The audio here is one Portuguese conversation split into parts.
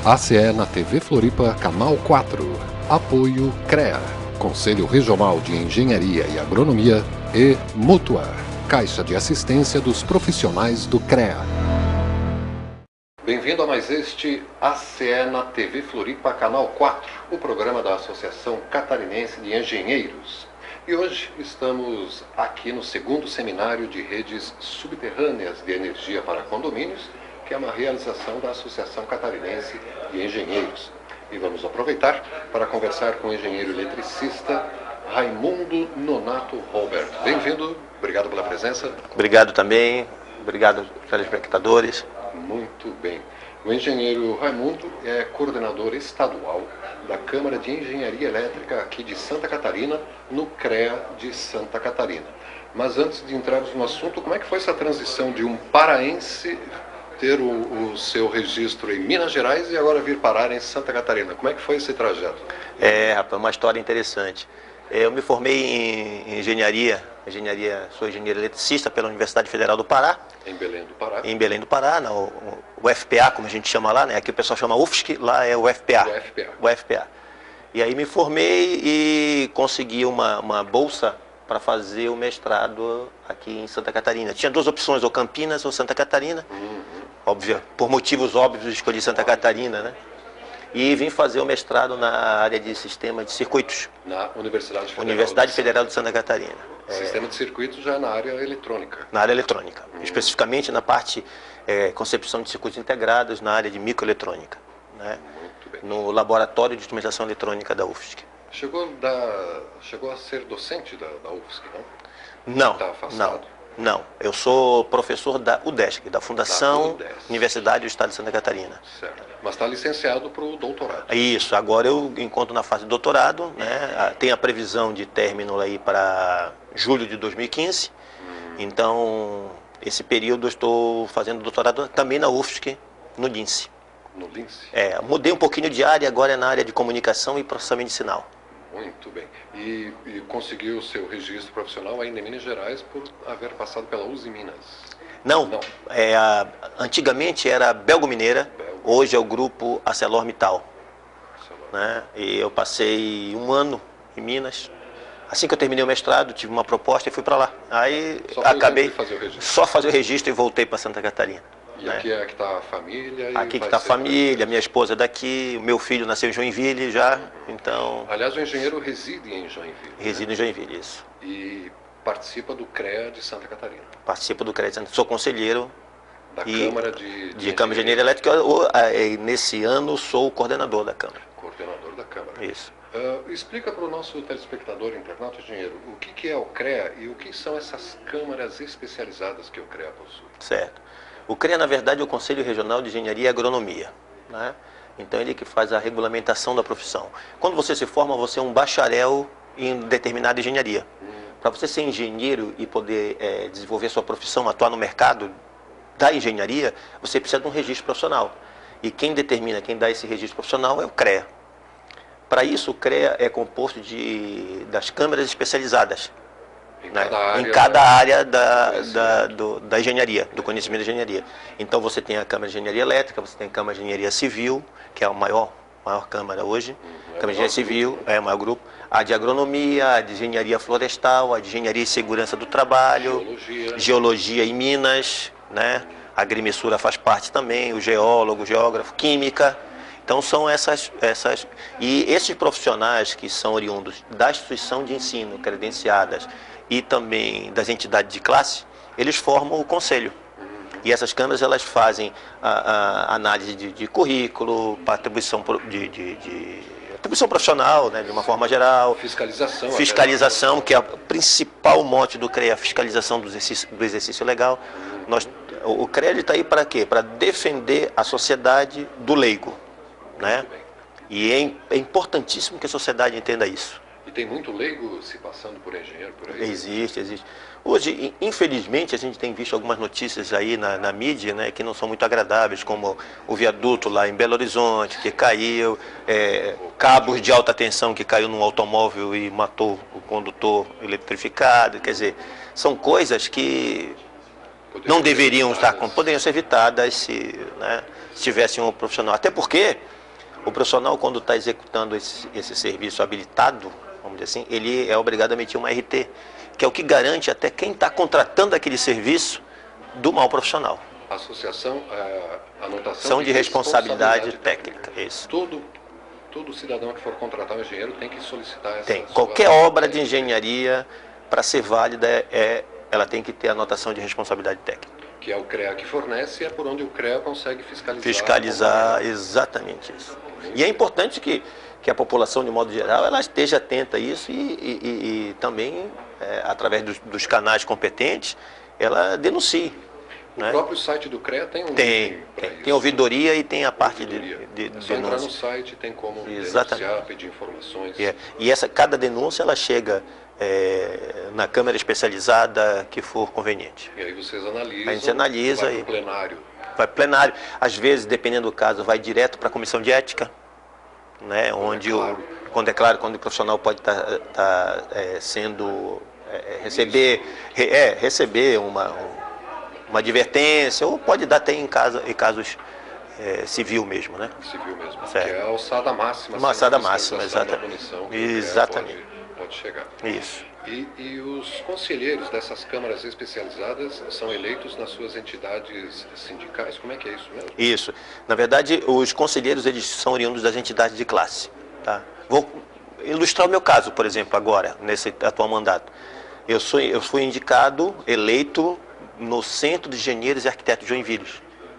ACE na TV Floripa, Canal 4. Apoio CREA, Conselho Regional de Engenharia e Agronomia, e Mútua, Caixa de Assistência dos Profissionais do CREA. Bem-vindo a mais este ACE na TV Floripa, Canal 4, o programa da Associação Catarinense de Engenheiros. E hoje estamos aqui no segundo seminário de redes subterrâneas de energia para condomínios, que é uma realização da Associação Catarinense de Engenheiros. E vamos aproveitar para conversar com o engenheiro eletricista Raimundo Nonato Robert. Bem-vindo, obrigado pela presença. Obrigado também, obrigado telespectadores. Muito bem. O engenheiro Raimundo é coordenador estadual da Câmara de Engenharia Elétrica aqui de Santa Catarina, no CREA de Santa Catarina. Mas antes de entrarmos no assunto, como é que foi essa transição de um paraense ter o seu registro em Minas Gerais e agora vir parar em Santa Catarina? Como é que foi esse trajeto? Rapaz, uma história interessante. Eu me formei em engenharia, sou engenheiro eletricista pela Universidade Federal do Pará. Em Belém do Pará. Em Belém do Pará, o UFPA, como a gente chama lá, né? Aqui o pessoal chama UFSC, lá é o UFPA. UFPA. E aí me formei e consegui uma bolsa para fazer o mestrado aqui em Santa Catarina. Tinha duas opções, ou Campinas ou Santa Catarina. Óbvio, por motivos óbvios, escolhi Santa Catarina, né? E vim fazer o mestrado na área de sistema de circuitos. Na Universidade Federal de Santa Catarina. Sistema de circuitos já na área eletrônica. Na área eletrônica, especificamente na parte concepção de circuitos integrados, na área de microeletrônica, né? Muito bem. No laboratório de instrumentação eletrônica da UFSC. Chegou a ser docente da UFSC, não? Não, Está afastado? Não. Eu sou professor da UDESC, da Fundação Universidade do Estado de Santa Catarina. Certo. Mas está licenciado para o doutorado. Isso, agora eu encontro na fase de doutorado, né? Tem a previsão de término aí para julho de 2015. Então, esse período eu estou fazendo doutorado também na UFSC, no LINSE. No LINSE? Mudei um pouquinho de área, agora é na área de comunicação e processamento de sinal. Muito bem. E conseguiu o seu registro profissional ainda em Minas Gerais por haver passado pela Uzi Minas? Não. Antigamente era Belgo Mineira, hoje é o grupo ArcelorMittal. Né? E eu passei um ano em Minas. Assim que eu terminei o mestrado, tive uma proposta e fui para lá. Aí acabei só fazer o registro e voltei para Santa Catarina. E aqui é que está a família? Aqui que está a família, minha esposa é daqui, o meu filho nasceu em Joinville já, então... Aliás, o engenheiro reside em Joinville. Reside em Joinville, isso. E participa do CREA de Santa Catarina. Participo do CREA de Santa Catarina. Sou conselheiro. Da Câmara de Câmara de Engenharia Elétrica. Nesse ano sou o coordenador da Câmara. Coordenador da Câmara. Isso. Explica para o nosso telespectador internauta engenheiro o que é o CREA e o que são essas câmaras especializadas que o CREA possui. Certo. O CREA, na verdade, é o Conselho Regional de Engenharia e Agronomia, né? Então, ele que faz a regulamentação da profissão. Quando você se forma, você é um bacharel em determinada engenharia. Para você ser engenheiro e poder desenvolver sua profissão, atuar no mercado da engenharia, você precisa de um registro profissional. E quem determina, quem dá esse registro profissional é o CREA. Para isso, o CREA é composto das câmaras especializadas. Em cada área da engenharia, do conhecimento da engenharia. Então você tem a Câmara de Engenharia Elétrica, você tem a Câmara de Engenharia Civil, que é a maior câmara hoje, a Câmara de Engenharia Civil, é o maior grupo, a de Agronomia, a de Engenharia Florestal, a de Engenharia e Segurança do Trabalho, Geologia e Minas, né? A agrimensura faz parte também, o geólogo, o geógrafo, Química. Então são essas... E esses profissionais que são oriundos da instituição de ensino, credenciadas, e também das entidades de classe, eles formam o conselho. E essas câmaras, elas fazem a análise de currículo, para atribuição atribuição profissional, né, de uma forma geral. Fiscalização, que é o principal mote do CREA, a fiscalização do exercício legal. O CREA está aí para quê? Para defender a sociedade do leigo, né? E é importantíssimo que a sociedade entenda isso. E tem muito leigo se passando por engenheiro por aí? Existe. Hoje, infelizmente, a gente tem visto algumas notícias aí na mídia, né, que não são muito agradáveis, como o viaduto lá em Belo Horizonte, que caiu, cabos de alta tensão que caiu num automóvel e matou o condutor eletrificado. Quer dizer, são coisas que não deveriam poderiam ser evitadas se tivesse um profissional. Até porque O profissional, quando está executando esse serviço habilitado, vamos dizer assim, ele é obrigado a emitir uma RT, que é o que garante até quem está contratando aquele serviço do mal profissional. Associação, anotação Ação de responsabilidade técnica. Isso. Todo cidadão que for contratar um engenheiro tem que solicitar essa... Qualquer obra de engenharia, para ser válida, ela tem que ter anotação de responsabilidade técnica. Que é o CREA que fornece e é por onde o CREA consegue fiscalizar. Fiscalizar, exatamente isso. E é importante que a população, de modo geral, ela esteja atenta a isso e também, através dos canais competentes, ela denuncie. O próprio site do CREA tem um... Tem ouvidoria e tem a parte de só denúncia. Entrar no site, tem como denunciar, pedir informações. E cada denúncia, ela chega na câmara especializada que for conveniente. E aí vocês analisam. A gente analisa vai para o plenário. Vai para o plenário. Às vezes, dependendo do caso, vai direto para a comissão de ética, né, onde quando o profissional pode estar sendo... receber uma advertência, ou pode dar até em casos civil mesmo, né? Civil mesmo, certo. Que é a alçada máxima. Uma alçada máxima, exatamente. Pode chegar. Isso. E os conselheiros dessas câmaras especializadas são eleitos nas suas entidades sindicais? Como é que é isso mesmo? Isso. Na verdade, os conselheiros, eles são oriundos das entidades de classe. Tá? Vou ilustrar o meu caso, por exemplo, agora, nesse atual mandato. Eu fui indicado, eleito no Centro de Engenheiros e Arquitetos de Joinville,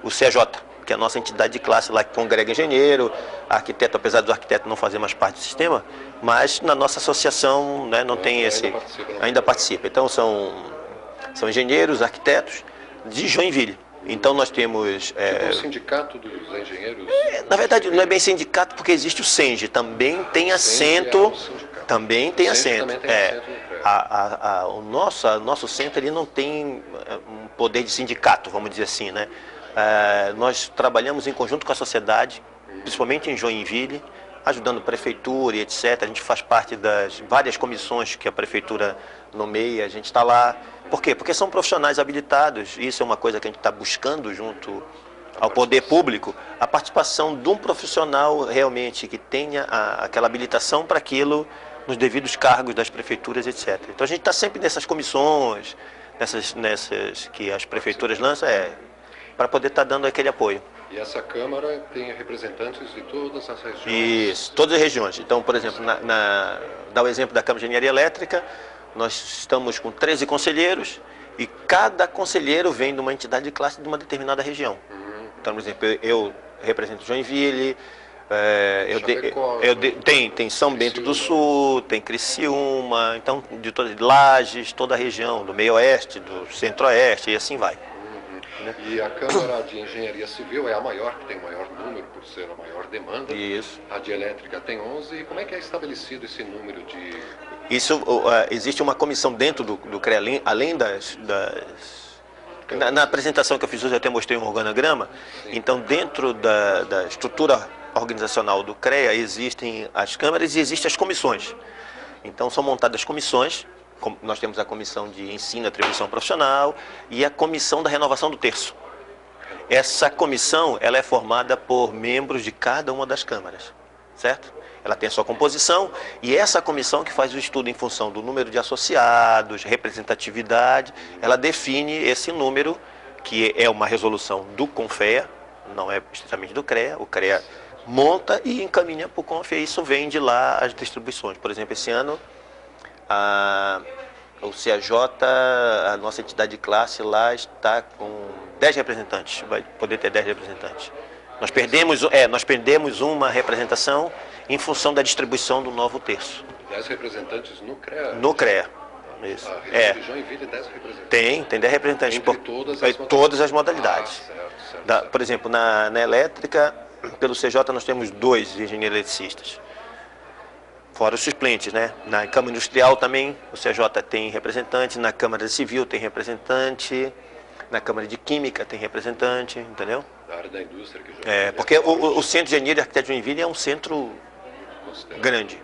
o CEJ, que é a nossa entidade de classe lá que congrega engenheiro, arquiteto, apesar do arquiteto não fazer mais parte do sistema, mas na nossa associação, né, não tem esse... Ainda participa. Então são engenheiros, arquitetos de Joinville. Então nós temos... o sindicato dos engenheiros... na verdade não é bem sindicato porque existe o SENGE, também tem assento... Também tem assento. O nosso centro ele não tem um poder de sindicato, vamos dizer assim, né? Nós trabalhamos em conjunto com a sociedade, principalmente em Joinville, ajudando a prefeitura e etc. A gente faz parte das várias comissões que a prefeitura nomeia, a gente está lá. Por quê? Porque são profissionais habilitados, isso é uma coisa que a gente está buscando junto ao poder público, a participação de um profissional realmente que tenha aquela habilitação para aquilo, nos devidos cargos das prefeituras, etc. Então a gente está sempre nessas comissões, nessas que as prefeituras lançam, para poder estar dando aquele apoio. E essa Câmara tem representantes de todas as regiões? Isso, todas as regiões. Então, por exemplo, dá o exemplo da Câmara de Engenharia Elétrica, nós estamos com 13 conselheiros e cada conselheiro vem de uma entidade de classe de uma determinada região. Então, por exemplo, eu represento Joinville, tem São Bento do Sul, tem Criciúma, então de Lages, toda a região, do meio oeste, do centro-oeste, e assim vai. E a Câmara de Engenharia Civil é a maior, que tem o maior número, por ser a maior demanda. Isso. A de Elétrica tem 11. E como é que é estabelecido esse número de... Existe uma comissão dentro do CREA, além na apresentação que eu fiz hoje, eu até mostrei um organograma. Sim. Então, dentro da estrutura organizacional do CREA, existem as câmaras e existem as comissões. Então, são montadas comissões. Nós temos a comissão de ensino e atribuição profissional e a comissão da renovação do terço. Essa comissão ela é formada por membros de cada uma das câmaras, certo? Ela tem a sua composição e essa comissão que faz o estudo em função do número de associados, representatividade, ela define esse número, que é uma resolução do CONFEA, não é estritamente do CREA. O CREA monta e encaminha para o CONFEA e isso vem de lá as distribuições. Por exemplo, esse ano o CAJ, a nossa entidade de classe lá está com 10 representantes, vai poder ter 10 representantes. Nós perdemos uma representação em função da distribuição do novo terço. 10 representantes no CREA? No CREA, isso. A Joinville 10 representantes? Tem 10 representantes. Entre todas as modalidades. Certo. Por exemplo, na elétrica, pelo CJ nós temos 2 engenheiros eletricistas. Fora os suplentes, né? Na Câmara Industrial também, o CJ tem representante, na Câmara Civil tem representante, na Câmara de Química tem representante, entendeu? Da área da indústria que já... porque o Centro de Engenharia e Arquiteto de Joinville é um centro grande.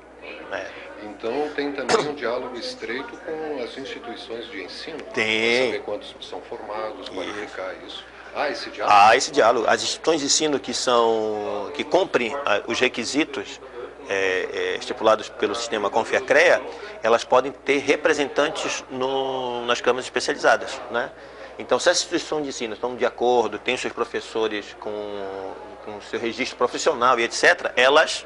Então tem também um diálogo estreito com as instituições de ensino? Tem. Para saber quantos são formados, qualificar isso. Ah, esse diálogo? Há esse diálogo. As instituições de ensino que cumprem os requisitos estipulados pelo sistema Confiacrea, elas podem ter representantes nas câmaras especializadas, né? Então, se as instituições de ensino estão de acordo, têm os seus professores com seu registro profissional e etc., elas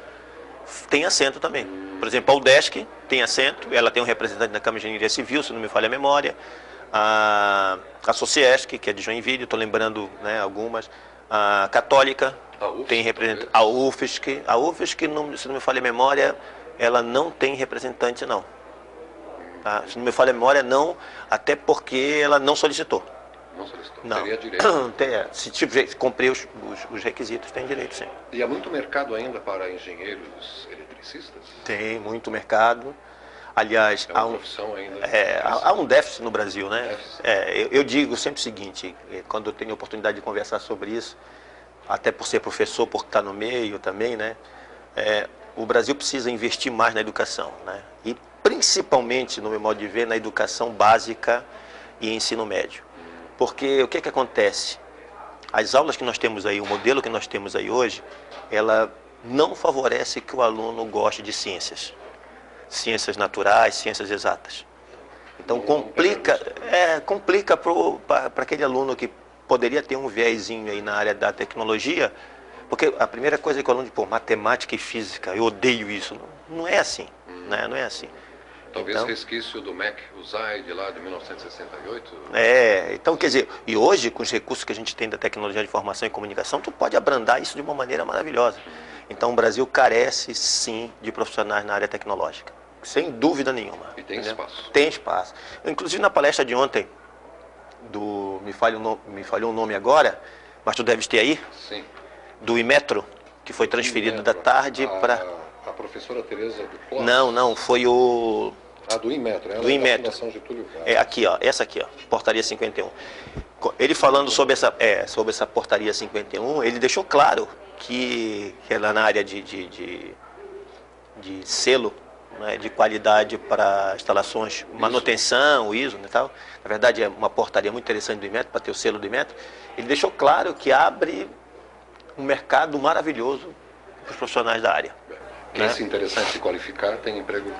têm assento também. Por exemplo, a UDESC tem assento, ela tem um representante na Câmara de Engenharia Civil, se não me falha a memória. A Sociesc, que é de Joinville, estou lembrando, né, algumas. A Católica tem representante. A UFSC, se não me falha a memória, ela não tem representante, não. Tá? Se não me falha a memória, não, até porque ela não solicitou. Não solicitou. Não. Teria direito. Se cumprir os requisitos, tem direito, sim. E há muito mercado ainda para engenheiros eletricistas? Tem muito mercado. Aliás, É uma profissão ainda. há um déficit no Brasil, né? Déficit. Eu digo sempre o seguinte, quando eu tenho a oportunidade de conversar sobre isso, até por ser professor, por estar no meio também, né? O Brasil precisa investir mais na educação, né? E principalmente, no meu modo de ver, na educação básica e ensino médio. Porque o que acontece? As aulas que nós temos aí, o modelo que nós temos aí hoje, ela não favorece que o aluno goste de ciências naturais, ciências exatas. Então complica para aquele aluno que poderia ter um viésinho aí na área da tecnologia, porque a primeira coisa que o aluno diz, matemática e física, eu odeio isso. Não é assim, né? Não é assim. Talvez resquício do MEC, o ZAID lá de 1968. Então quer dizer, e hoje com os recursos que a gente tem da tecnologia de informação e comunicação, tu pode abrandar isso de uma maneira maravilhosa. Então o Brasil carece sim de profissionais na área tecnológica, sem dúvida nenhuma. E tem espaço. Tem espaço. Inclusive na palestra de ontem, me falhou o nome agora, mas tu deves ter aí? Sim. Do Imetro, que foi transferido da tarde para... A professora Tereza do Clóvis. Não, foi o... Do Inmetro, ela do Inmetro. Da Fundação Getúlio Vargas. Aqui, essa aqui, portaria 51. Ele falando sobre essa portaria 51, ele deixou claro que ela na área de selo, né, de qualidade para instalações, manutenção, ISO e tal. Na verdade, é uma portaria muito interessante do Inmetro, para ter o selo do Inmetro. Ele deixou claro que abre um mercado maravilhoso para os profissionais da área. Quem se interessar em se qualificar tem emprego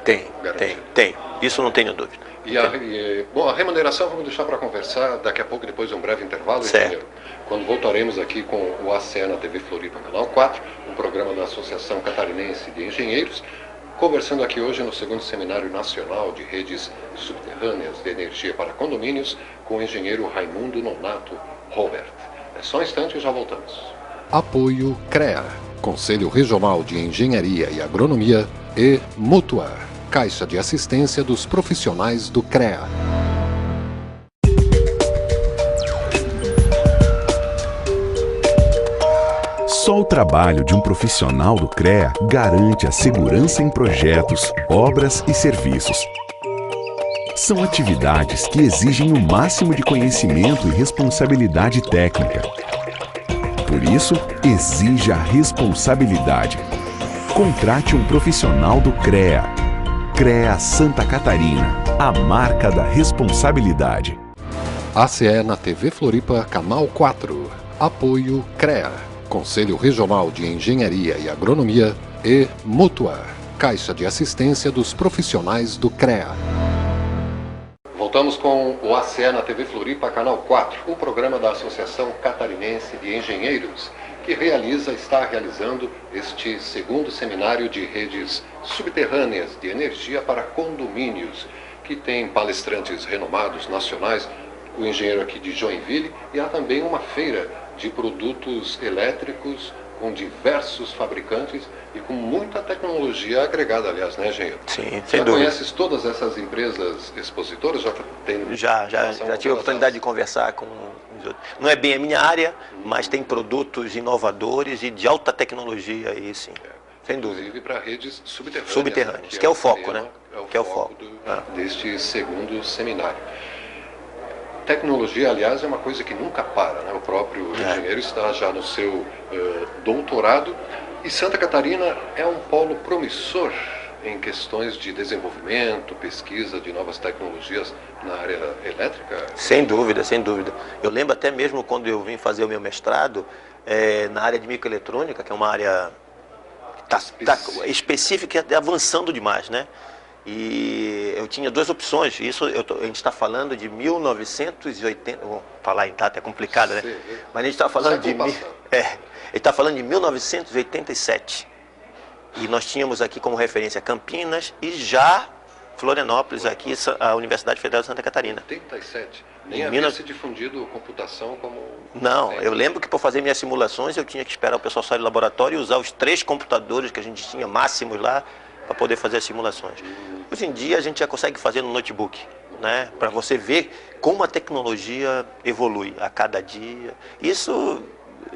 garantido. Tem. Isso não tenho dúvida. A remuneração vamos deixar para conversar daqui a pouco, depois de um breve intervalo. Certo. Quando voltaremos aqui com o ACE na TV Floripa, Canal 4, o programa da Associação Catarinense de Engenheiros, conversando aqui hoje no segundo Seminário Nacional de Redes Subterrâneas de Energia para Condomínios, com o engenheiro Raimundo Nonato Robert. É só um instante e já voltamos. Apoio CREA, Conselho Regional de Engenharia e Agronomia, e Mutua, Caixa de Assistência dos Profissionais do CREA. Só o trabalho de um profissional do CREA garante a segurança em projetos, obras e serviços. São atividades que exigem o máximo de conhecimento e responsabilidade técnica. Por isso, exija a responsabilidade. Contrate um profissional do CREA. CREA Santa Catarina, a marca da responsabilidade. ACE na TV Floripa, Canal 4. Apoio CREA, Conselho Regional de Engenharia e Agronomia, e Mutua, Caixa de Assistência dos Profissionais do CREA. Voltamos com o ACE na TV Floripa, Canal 4, o programa da Associação Catarinense de Engenheiros, que está realizando este segundo seminário de redes subterrâneas de energia para condomínios, que tem palestrantes renomados nacionais, o engenheiro aqui de Joinville, e há também uma feira de produtos elétricos com diversos fabricantes e com muita tecnologia agregada, aliás, né, engenheiro? Sim, sem dúvida. Conheces todas essas empresas expositoras? Já tive a oportunidade de conversar com os outros. Não é bem a minha área, mas tem produtos inovadores e de alta tecnologia aí, sim. Sem dúvida. Inclusive para redes subterrâneas. Subterrâneas, que é o foco, né? Que é o foco deste segundo seminário. Tecnologia, aliás, é uma coisa que nunca para, né? O próprio engenheiro está já no seu doutorado, e Santa Catarina é um polo promissor em questões de desenvolvimento, pesquisa de novas tecnologias na área elétrica? Sem dúvida, sem dúvida. Eu lembro até mesmo quando eu vim fazer o meu mestrado na área de microeletrônica, que é uma área tá específica e avançando demais, né? E eu tinha duas opções. Isso a gente está falando de 1980. Bom, falar em data é complicado, né? Mas a gente está falando de ele está falando de 1987. E nós tínhamos aqui como referência Campinas e já Florianópolis, aqui a Universidade Federal de Santa Catarina. 87. Nem havia se difundido computação como... Não, eu lembro que para fazer minhas simulações eu tinha que esperar o pessoal sair do laboratório e usar os 3 computadores que a gente tinha máximos lá para poder fazer as simulações. Hoje em dia a gente já consegue fazer no notebook, né? Para você ver como a tecnologia evolui a cada dia. Isso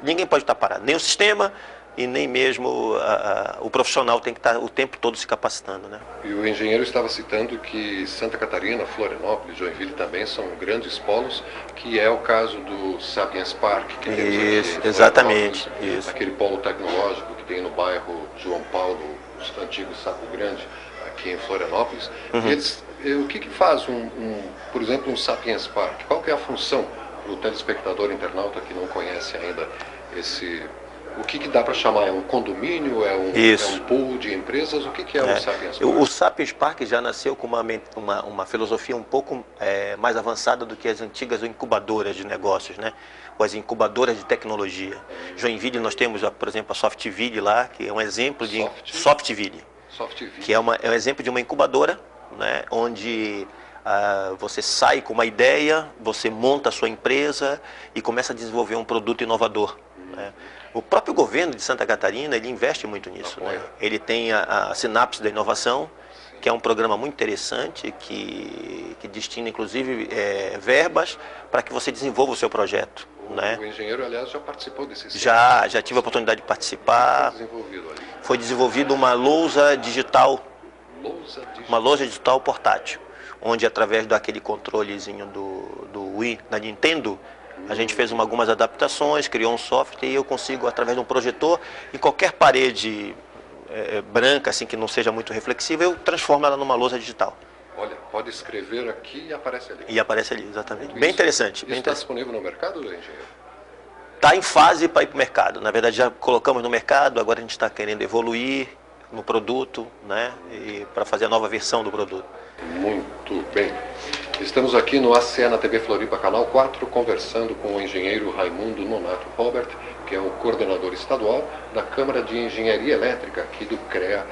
ninguém pode estar parado, nem o sistema e nem mesmo o profissional tem que estar o tempo todo se capacitando, né? E o engenheiro estava citando que Santa Catarina, Florianópolis, Joinville também são grandes polos, que é o caso do Sapiens Park, que temos aqui, exatamente, isso. Aquele polo tecnológico que tem no bairro João Paulo, o antigo Sapo Grande, aqui em Florianópolis. O que faz por exemplo, um Sapiens Park? Qual que é a função do telespectador internauta que não conhece ainda esse... O que dá para chamar? É um condomínio? É um pool de empresas? O que é o Sapiens Park? O Sapiens Park já nasceu com uma filosofia um pouco mais avançada do que as antigas incubadoras de negócios, né? Ou as incubadoras de tecnologia. Joinville nós temos, por exemplo, a Softville lá, que é um exemplo de... Softville. Que é um exemplo de uma incubadora, né? Onde você sai com uma ideia, você monta a sua empresa e começa a desenvolver um produto inovador, né? O próprio governo de Santa Catarina, ele investe muito nisso, né? Ele tem a Sinapse da Inovação, que é um programa muito interessante, que destina, inclusive, verbas para que você desenvolva o seu projeto, né? O engenheiro, aliás, já participou desse sistema? Já tive a oportunidade de participar. Foi desenvolvido uma lousa digital, uma lousa digital portátil, onde, através daquele controlezinho do Wii, da Nintendo, a gente fez algumas adaptações, criou um software e eu consigo, através de um projetor, em qualquer parede branca, assim, que não seja muito reflexiva, eu transformo ela numa lousa digital. Olha, pode escrever aqui e aparece ali. E aparece ali, exatamente. Bem interessante. Isso está disponível no mercado, engenheiro? Está em fase para ir para o mercado. Na verdade, já colocamos no mercado, agora a gente está querendo evoluir no produto, né? E para fazer a nova versão do produto. Muito bem. Estamos aqui no ACE TV Floripa, Canal 4, conversando com o engenheiro Raimundo Nonato Robert, que é o coordenador estadual da Câmara de Engenharia Elétrica aqui do CREA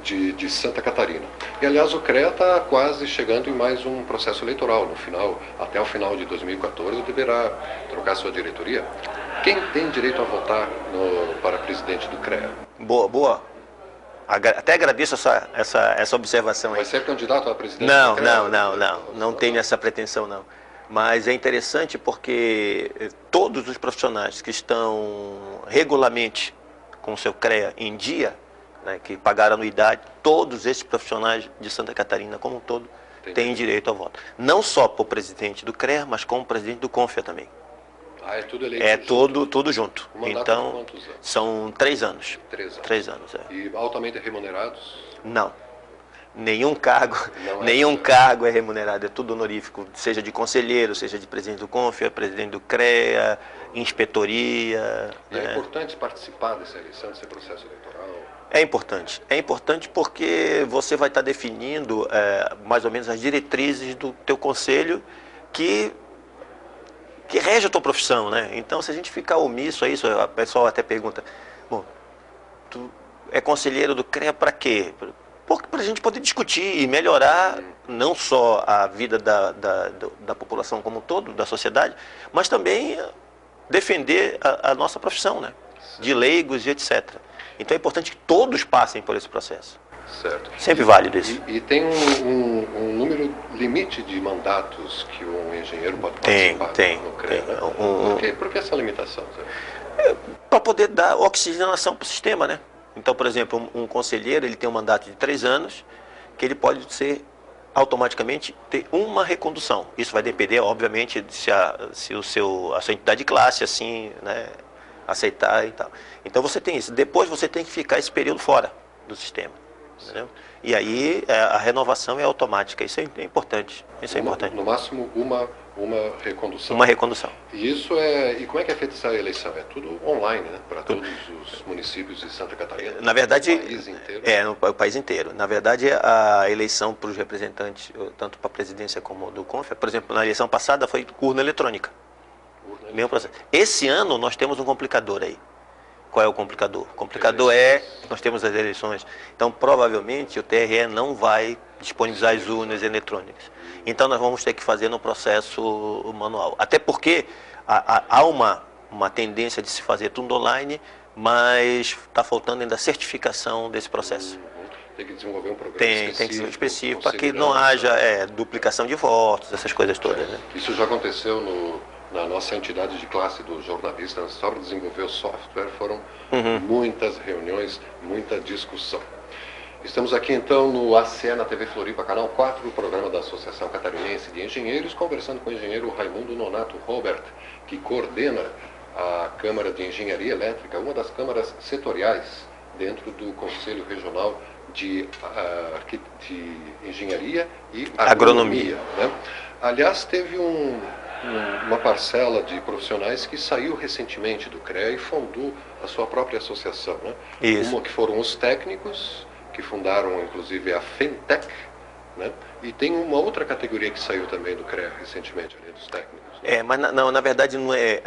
de Santa Catarina. E, aliás, o CREA está quase chegando em mais um processo eleitoral. Até o final de 2014, deverá trocar sua diretoria. Quem tem direito a votar para presidente do CREA? Boa. Até agradeço essa observação aí. Vai ser candidato a presidente? Não tenho essa pretensão, não. Mas é interessante porque todos os profissionais que estão regularmente com o seu CREA em dia, né, que pagaram anuidade, todos esses profissionais de Santa Catarina como um todo têm direito ao voto. Não só para o presidente do CREA, mas como o presidente do CONFIA também. É tudo eleito? Tudo junto. Então, quantos anos? São 3 anos. 3 anos. É. E altamente remunerados? Não. Nenhum cargo é remunerado, é tudo honorífico, seja de conselheiro, seja de presidente do CONFIA, presidente do CREA, inspetoria. E é importante participar dessa eleição, desse processo eleitoral? É importante porque você vai estar definindo mais ou menos as diretrizes do teu conselho que rege a tua profissão, né? Então, se a gente ficar omisso a isso, o pessoal até pergunta, bom, tu é conselheiro do CREA para quê? Para a gente poder discutir e melhorar não só a vida da população como um todo, da sociedade, mas também defender a nossa profissão, né? De leigos e etc. Então é importante que todos passem por esse processo. Certo. Sempre válido isso. E tem um número limite de mandatos que um engenheiro pode participar no CREA, né? Por que essa limitação? Para poder dar oxigenação para o sistema, né? Então, por exemplo, um conselheiro ele tem um mandato de 3 anos, que ele pode automaticamente ter uma recondução. Isso vai depender, obviamente, se a sua entidade de classe assim, né, aceitar e tal. Então você tem isso. Depois você tem que ficar esse período fora do sistema. Entendeu? E aí a renovação é automática. Isso é importante. Isso é importante. No máximo uma recondução. Uma recondução. E como é que é feita essa eleição? É tudo online, né? Para todos os municípios de Santa Catarina? Na verdade, no país inteiro? No país inteiro. Na verdade, a eleição para os representantes, tanto para a presidência como do CONFEA, por exemplo, na eleição passada foi urna eletrônica. Mesmo processo. Esse ano nós temos um complicador aí. Qual é o complicador? O complicador nós temos as eleições. Então, provavelmente, o TRE não vai disponibilizar as urnas eletrônicas. Então, nós vamos ter que fazer no processo manual. Até porque há uma tendência de se fazer tudo online, mas está faltando ainda a certificação desse processo. Tem que desenvolver um programa tem que ser específico para que não haja duplicação de votos, essas coisas todas. Né? Isso já aconteceu na nossa entidade de classe dos jornalistas. Só para desenvolver o software foram muitas reuniões, muita discussão. Estamos aqui então no ACE, na TV Floripa, canal 4, o programa da Associação Catarinense de Engenheiros, conversando com o engenheiro Raimundo Nonato Robert, que coordena a Câmara de Engenharia Elétrica, uma das câmaras setoriais dentro do Conselho Regional de Engenharia e Agronomia. Né? Aliás, teve uma parcela de profissionais que saiu recentemente do CREA e fundou a sua própria associação. Né? Isso. Uma que foram os técnicos, que fundaram inclusive a Fentec, né? E tem uma outra categoria que saiu também do CREA recentemente, além dos técnicos. Né? Mas na verdade não é...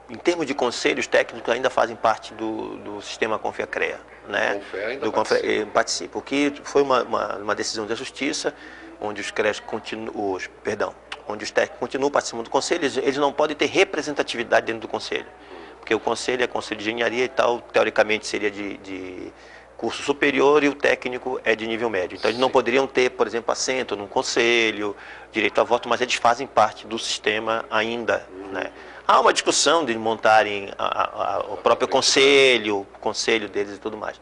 em termos de conselhos técnicos, ainda fazem parte do sistema CONFEA-CREA. Né? O CONFEA ainda participa. O que foi uma decisão da Justiça, onde os CREAs onde os técnicos continuam participando do conselho, eles não podem ter representatividade dentro do conselho. Porque o conselho é conselho de engenharia e tal, teoricamente seria de curso superior e o técnico é de nível médio. Então eles não poderiam ter, por exemplo, assento num conselho, direito a voto, mas eles fazem parte do sistema ainda. Né? Há uma discussão de montarem o próprio conselho deles e tudo mais.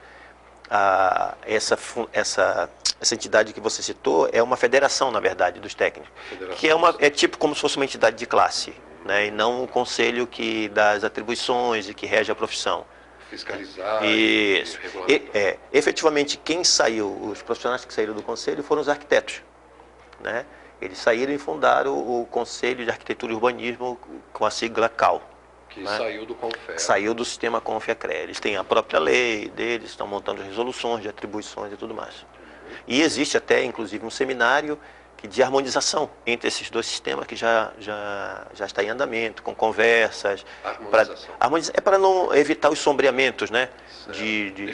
Essa entidade que você citou é uma federação, na verdade, dos técnicos, que é tipo como se fosse uma entidade de classe, né? E não um conselho que dá as atribuições e que rege a profissão. Fiscalizar. Isso. Efetivamente, quem saiu, os profissionais que saíram do conselho foram os arquitetos, né? Eles saíram e fundaram o Conselho de Arquitetura e Urbanismo com a sigla CAL. Que saiu do CONFEA. Saiu do sistema CONFEA-CREA. Eles têm a própria lei deles, estão montando resoluções de atribuições e tudo mais. E existe até, inclusive, um seminário de harmonização entre esses dois sistemas que já está em andamento, com conversas. Harmonização. Para não evitar os sombreamentos, né?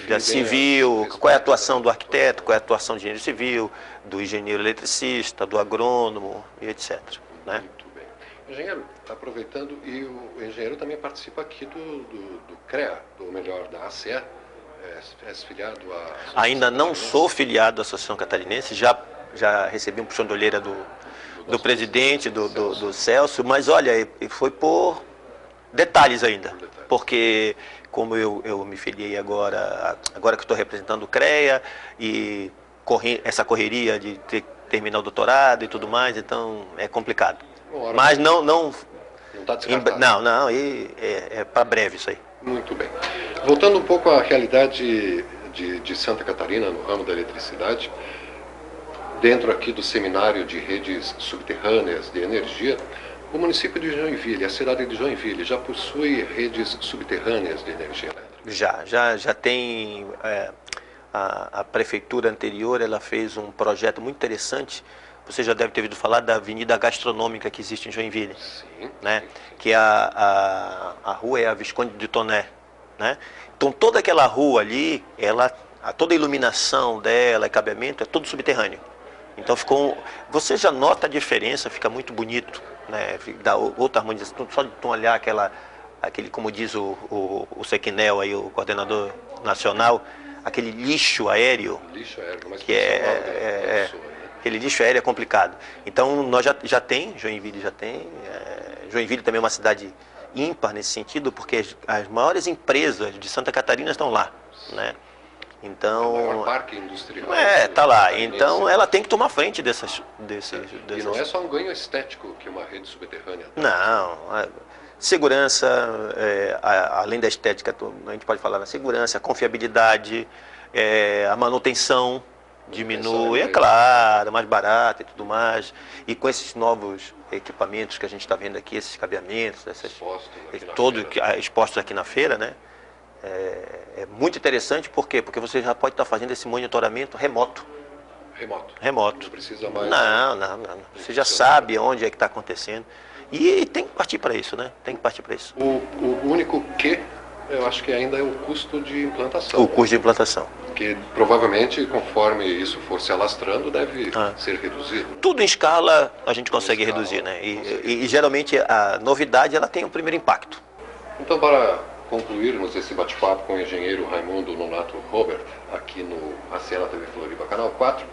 Da civil, qual é a atuação do arquiteto, qual é a atuação do engenheiro civil, do engenheiro eletricista, do agrônomo e etc. Né? Muito bem. Engenheiro, aproveitando, e o engenheiro também participa aqui do CREA, ou melhor, da ACE, é filiado à... Ainda não sou filiado à Associação Catarinense, já recebi um puxão de orelha do presidente, do Celso, mas olha, foi por detalhes ainda, porque como eu me filiei agora que estou representando o CREA, e essa correria de terminar o doutorado e tudo mais, então é complicado. Mas não está descartado. Não, é para breve isso aí. Muito bem. Voltando um pouco à realidade de Santa Catarina no ramo da eletricidade, dentro aqui do seminário de redes subterrâneas de energia, o município de Joinville, a cidade de Joinville, já possui redes subterrâneas de energia elétrica? Já tem. A prefeitura anterior ela fez um projeto muito interessante. Você já deve ter ouvido falar da Avenida Gastronômica que existe em Joinville. Sim. Né? Que a rua é a Visconde de Toné. Né? Então toda aquela rua ali, toda a iluminação dela, cabeamento, é tudo subterrâneo. Então você já nota a diferença, fica muito bonito, né? Dá outra harmonização, só de tu olhar aquele, como diz o Sequinel aí, o coordenador nacional, aquele lixo aéreo. Lixo aéreo, mas que aquele lixo aéreo é complicado. Então nós já tem, Joinville já tem. Joinville também é uma cidade ímpar nesse sentido, porque as maiores empresas de Santa Catarina estão lá, né? Então, o maior parque industrial. Tá lá. Então ela tem que tomar frente desses. E não é só um ganho estético que uma rede subterrânea dá. Não. Segurança, além da estética, a gente pode falar na segurança, a confiabilidade, a manutenção diminui, é claro, mais barata e tudo mais. E com esses novos equipamentos que a gente está vendo aqui, esses cabeamentos, todos expostos aqui na feira, né? É muito interessante, por quê? Porque você já pode estar fazendo esse monitoramento remoto. Remoto. Não precisa mais. Não. Você já sabe onde é que está acontecendo. E tem que partir para isso, né? Tem que partir para isso. O único que eu acho que ainda é o custo de implantação. O custo de implantação. Que provavelmente, conforme isso for se alastrando, deve ser reduzido. Tudo em escala a gente consegue reduzir, né? E geralmente a novidade ela tem um primeiro impacto. Então, para concluirmos esse bate-papo com o engenheiro Raimundo Nonato Robert, aqui no ACN TV Floripa, Canal 4,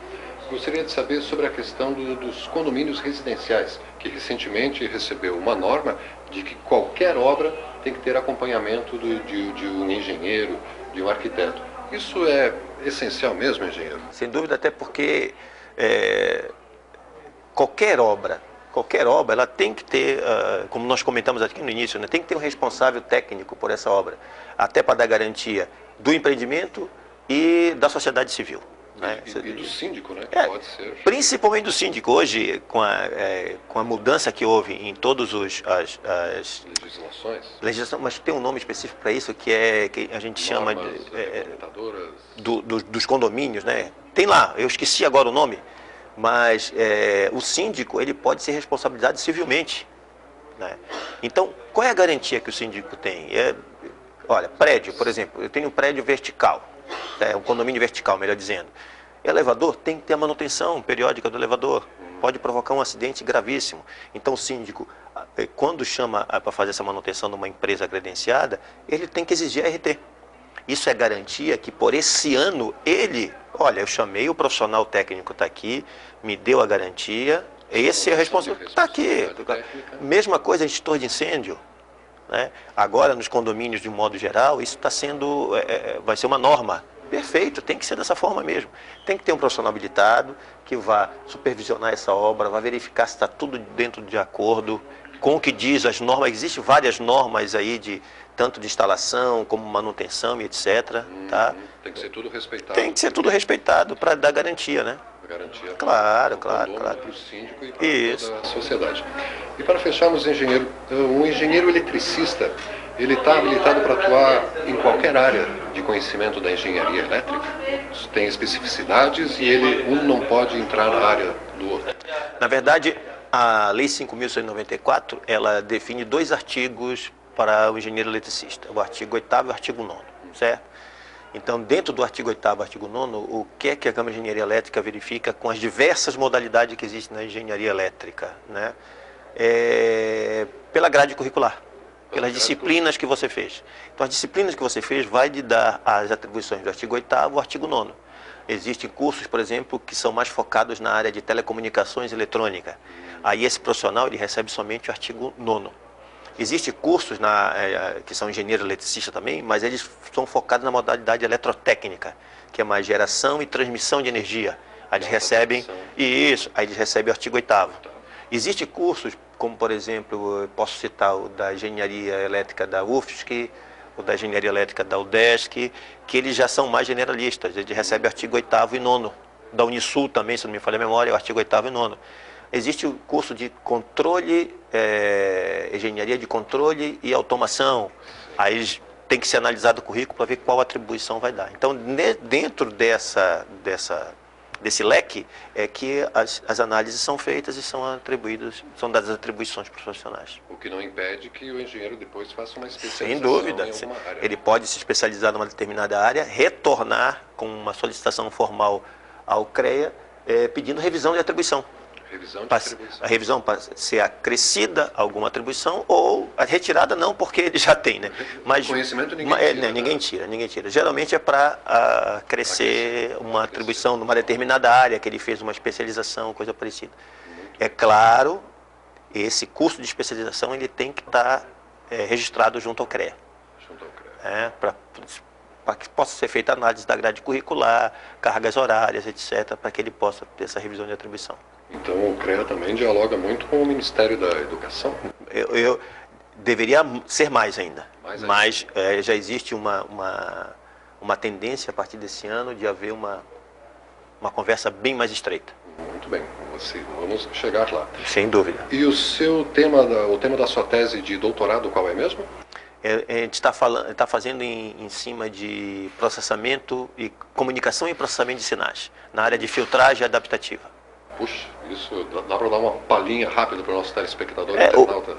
gostaria de saber sobre a questão dos condomínios residenciais, que recentemente recebeu uma norma de que qualquer obra tem que ter acompanhamento de um engenheiro, de um arquiteto. Isso é essencial mesmo, engenheiro? Sem dúvida, até porque qualquer obra ela tem que ter, como nós comentamos aqui no início, né, tem que ter um responsável técnico por essa obra, até para dar garantia do empreendimento e da sociedade civil. Né? E do síndico, né? Pode ser. Principalmente do síndico. Hoje, com a mudança que houve em todas as legislações, mas tem um nome específico para isso, que a gente chama dos condomínios, né? Tem lá, eu esqueci agora o nome, mas o síndico ele pode ser responsabilizado civilmente. Né? Então, qual é a garantia que o síndico tem? Olha, prédio, por exemplo, eu tenho um prédio vertical. Um condomínio vertical, melhor dizendo. Elevador tem que ter a manutenção periódica do elevador. Pode provocar um acidente gravíssimo. Então o síndico, quando chama para fazer essa manutenção numa empresa credenciada, ele tem que exigir RT. Isso é garantia que por esse ano olha, eu chamei o profissional técnico, está aqui, me deu a garantia, esse é o responsável, está aqui. Mesma coisa em extintor de incêndio. Né? Agora, nos condomínios, de um modo geral, isso está sendo, vai ser uma norma. Perfeito, tem que ser dessa forma mesmo. Tem que ter um profissional habilitado que vá supervisionar essa obra, vai verificar se está tudo dentro de acordo com o que diz as normas. Existem várias normas aí, tanto de instalação como manutenção e etc. Tá? Tem que ser tudo respeitado. Tem que ser tudo respeitado para dar garantia, né? Garantia claro. Para o síndico e para toda a sociedade. E para fecharmos, engenheiro, um engenheiro eletricista, ele está habilitado para atuar em qualquer área de conhecimento da engenharia elétrica? Tem especificidades e um não pode entrar na área do outro? Na verdade, a Lei 5.194, ela define 2 artigos para o engenheiro eletricista, o artigo 8º e o artigo 9º, certo? Então, dentro do artigo 8º e artigo 9º, o que é que a Câmara de Engenharia Elétrica verifica com as diversas modalidades que existem na engenharia elétrica, né? Pela grade curricular, pelas disciplinas que você fez. Então, as disciplinas que você fez vai lhe dar as atribuições do artigo 8º e o artigo 9º. Existem cursos, por exemplo, que são mais focados na área de telecomunicações e eletrônica. Aí esse profissional ele recebe somente o artigo 9º. Existem cursos que são engenheiros eletricistas também, mas eles são focados na modalidade eletrotécnica, que é mais geração e transmissão de energia. Aí eles recebem aí eles recebem o artigo 8º. Existem cursos, como por exemplo, eu posso citar o da engenharia elétrica da UFSC, o da engenharia elétrica da UDESC, que eles já são mais generalistas, eles recebem o artigo 8º e 9º. Da Unisul também, se não me falha a memória, é o artigo 8º e 9º. Existe o curso de controle, engenharia de controle e automação. Aí tem que ser analisado o currículo para ver qual atribuição vai dar. Então, dentro desse leque, é que as análises são feitas e são dadas atribuições profissionais. O que não impede que o engenheiro depois faça uma especialização. Sem dúvida. Em alguma área. Ele pode se especializar numa determinada área, retornar com uma solicitação formal ao CREA, pedindo revisão de atribuição. A revisão para ser acrescida alguma atribuição ou a retirada não, porque ele já tem, né? Mas conhecimento ninguém tira. Geralmente é para crescer uma atribuição numa determinada área, que ele fez uma especialização, coisa parecida. É claro, esse curso de especialização ele tem que estar registrado junto ao CREA. Para que possa ser feita análise da grade curricular, cargas horárias, etc., para que ele possa ter essa revisão de atribuição. Então o CREA também dialoga muito com o Ministério da Educação? Eu deveria ser mais ainda. Mas já existe uma uma tendência a partir desse ano de haver uma conversa bem mais estreita. Muito bem, vamos chegar lá. Sem dúvida. E o seu tema, o tema da sua tese de doutorado, qual é mesmo? A gente está fazendo em cima de processamento e comunicação e processamento de sinais, na área de filtragem adaptativa. Puxa, isso dá para dar uma palhinha rápida para o nosso telespectador internauta?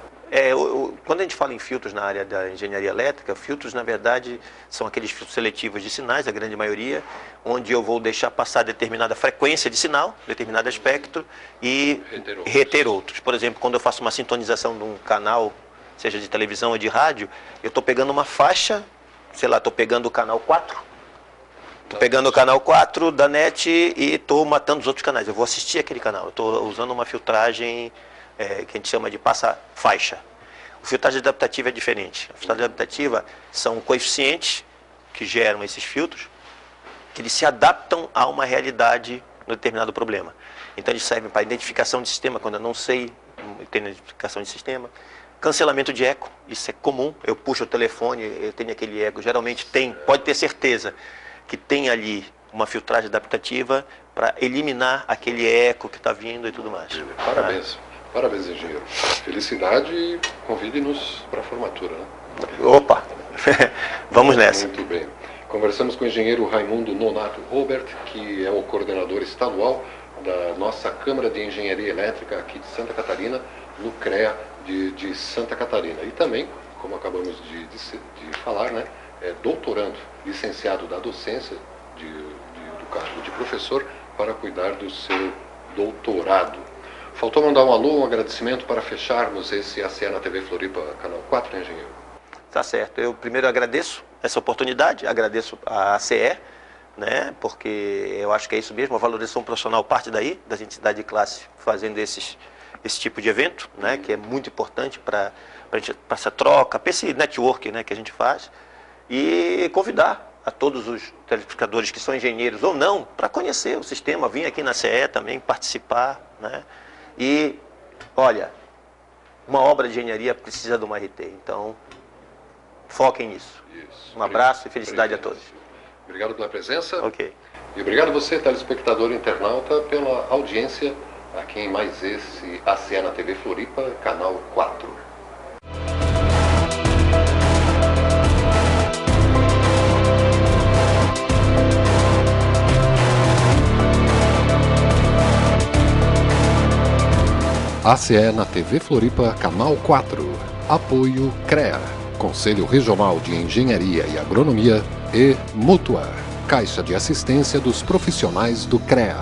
Quando a gente fala em filtros na área da engenharia elétrica, filtros, na verdade, são aqueles filtros seletivos de sinais, a grande maioria, onde eu vou deixar passar determinada frequência de sinal, determinado espectro, e reter outros. Por exemplo, quando eu faço uma sintonização de um canal, seja de televisão ou de rádio, eu estou pegando uma faixa, sei lá, estou pegando o canal 4, estou pegando o canal 4 da NET e estou matando os outros canais. Eu vou assistir aquele canal, eu estou usando uma filtragem que a gente chama de passa-faixa. A filtragem adaptativa é diferente. A filtragem adaptativa são coeficientes que geram esses filtros, que eles se adaptam a uma realidade no determinado problema. Então eles servem para identificação de sistema, quando eu não sei ter identificação de sistema. Cancelamento de eco, isso é comum. Eu puxo o telefone, eu tenho aquele eco. Geralmente pode ter certeza que tem ali uma filtragem adaptativa para eliminar aquele eco que está vindo e tudo mais. Parabéns. Parabéns, engenheiro. Felicidade e convide-nos para a formatura, né? Opa! Vamos nessa. Muito bem. Conversamos com o engenheiro Raimundo Nonato Robert, que é o coordenador estadual da nossa Câmara de Engenharia Elétrica aqui de Santa Catarina, no CREA de Santa Catarina. E também, como acabamos de falar, né, é doutorando, licenciado da docência do cargo de professor para cuidar do seu doutorado. Faltou mandar um alô, um agradecimento para fecharmos esse ACE na TV Floripa, canal 4, né, engenheiro? Tá certo. Eu primeiro agradeço essa oportunidade, agradeço a ACE, né, porque eu acho que é isso mesmo, a valorização profissional parte daí, das entidades de classe fazendo esse tipo de evento, né, que é muito importante para essa troca, para esse network, né, que a gente faz, e convidar a todos os telespectadores que são engenheiros ou não, para conhecer o sistema, vir aqui na CE também, participar, né, e, olha, uma obra de engenharia precisa de uma RT, então foquem nisso. Isso. Um abraço e felicidade a todos. Obrigado pela presença. Ok. E obrigado você, telespectador internauta, pela audiência aqui em mais esse ACE na TV Floripa, canal 4. ACE na TV Floripa, canal 4. Apoio CREA, Conselho Regional de Engenharia e Agronomia, e Mútua, Caixa de Assistência dos Profissionais do CREA.